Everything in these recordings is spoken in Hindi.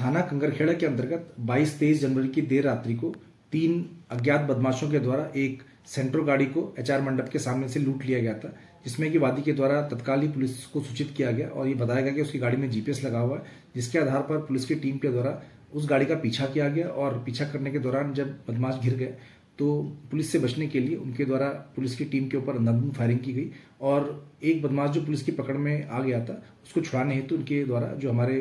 थाना कंकरखेड़ा के अंतर्गत 22-23 जनवरी की देर रात्रि को 3 अज्ञात बदमाशों के द्वारा एक सेंट्रो गाड़ी को एचआर मंडप के सामने से लूट लिया गया था, जिसमें कि वादी के द्वारा तत्काल ही पुलिस को सूचित किया गया और ये बताया गया कि उसकी गाड़ी में जीपीएस लगा हुआ है, जिसके आधार पर पुलिस की टीम के द्वारा उस गाड़ी का पीछा किया गया और पीछा करने के दौरान जब बदमाश घिर गए तो पुलिस से बचने के लिए उनके द्वारा पुलिस की टीम के ऊपर अंधाधुंध फायरिंग की गई और एक बदमाश जो पुलिस की पकड़ में आ गया था उसको छुड़ाने हेतु उनके द्वारा जो हमारे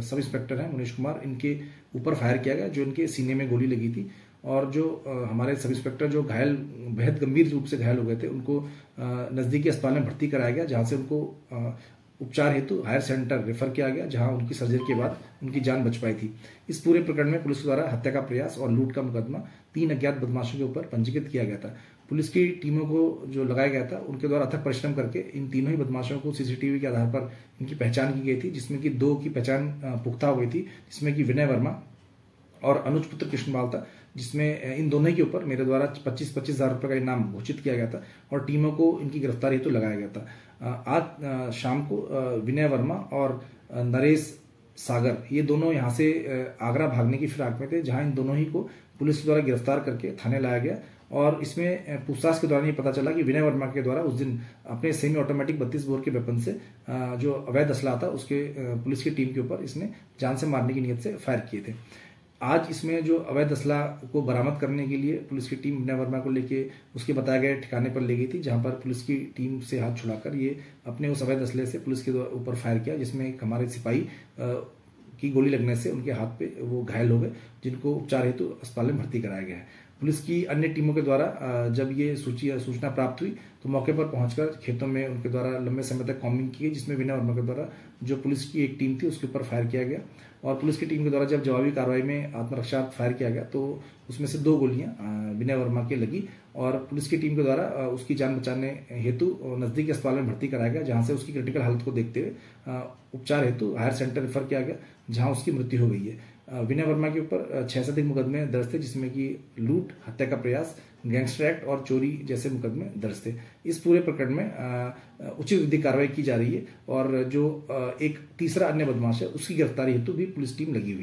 सब इंस्पेक्टर हैं मुनीश कुमार, इनके ऊपर फायर किया गया, जो इनके सीने में गोली लगी थी और जो हमारे सब इंस्पेक्टर जो घायल बेहद गंभीर रूप से घायल हो गए थे उनको नजदीकी अस्पताल में भर्ती कराया गया, जहां से उनको उपचार हेतु हायर सेंटर रेफर किया गया, जहां उनकी सर्जरी के बाद उनकी जान बच पाई थी। इस पूरे प्रकरण में पुलिस द्वारा हत्या का प्रयास और लूट का मुकदमा 3 अज्ञात बदमाशों के ऊपर पंजीकृत किया गया था। पुलिस की टीमों को जो लगाया गया था उनके द्वारा अथक परिश्रम करके इन तीनों ही बदमाशों को सीसीटीवी के आधार पर इनकी पहचान की गई थी, जिसमें कि 2 की पहचान पुख्ता हो गई थी, जिसमें कि विनय वर्मा और अनुज पुत्र कृष्णपाल था, जिसमें इन दोनों के ऊपर मेरे द्वारा 25-25 हजार रुपए का इनाम घोषित किया गया था और टीमों को इनकी गिरफ्तारी हेतु लगाया गया था। आज शाम को विनय वर्मा और नरेश सागर ये दोनों यहाँ से आगरा भागने की फिराक में थे, जहां इन दोनों ही को पुलिस द्वारा गिरफ्तार करके थाने लाया गया और इसमें पूछताछ के दौरान ये पता चला कि विनय वर्मा के द्वारा उस दिन अपने सेमी ऑटोमेटिक 32 बोर के वेपन से जो अवैध असला था उसके पुलिस की टीम के ऊपर इसने जान से मारने की नीयत से फायर किए थे। आज इसमें जो अवैध असला को बरामद करने के लिए पुलिस की टीम विनय वर्मा को लेके उसके बताए गए ठिकाने पर ले गई थी, जहां पर पुलिस की टीम से हाथ छुड़ाकर ये अपने उस अवैध असले से पुलिस के ऊपर फायर किया, जिसमें एक हमारे सिपाही की गोली लगने से उनके हाथ पे वो घायल हो गए, जिनको उपचार हेतु अस्पताल में भर्ती कराया गया है। पुलिस की अन्य टीमों के द्वारा जब ये सूचना प्राप्त हुई तो मौके पर पहुंचकर खेतों में उनके द्वारा लंबे समय तक कॉम्बिंग की गई, जिसमें विनय वर्मा के द्वारा जो पुलिस की एक टीम थी उसके ऊपर फायर किया गया और पुलिस की टीम के द्वारा जब जवाबी कार्रवाई में आत्मरक्षा फायर किया गया तो उसमें से 2 गोलियां विनय वर्मा के लगी और पुलिस की टीम के द्वारा उसकी जान बचाने हेतु नजदीकी अस्पताल में भर्ती कराया गया, जहां से उसकी क्रिटिकल हालत को देखते हुए उपचार हेतु हायर सेंटर रेफर किया गया, जहां उसकी मृत्यु हो गई है। विनय वर्मा के ऊपर 6 से अधिक मुकदमे दर्ज थे, जिसमें कि लूट, हत्या का प्रयास, गैंगस्टर एक्ट और चोरी जैसे मुकदमे दर्ज थे। इस पूरे प्रकरण में उचित विधिक कार्रवाई की जा रही है और जो एक तीसरा अन्य बदमाश है उसकी गिरफ्तारी हेतु भी पुलिस टीम लगी हुई है।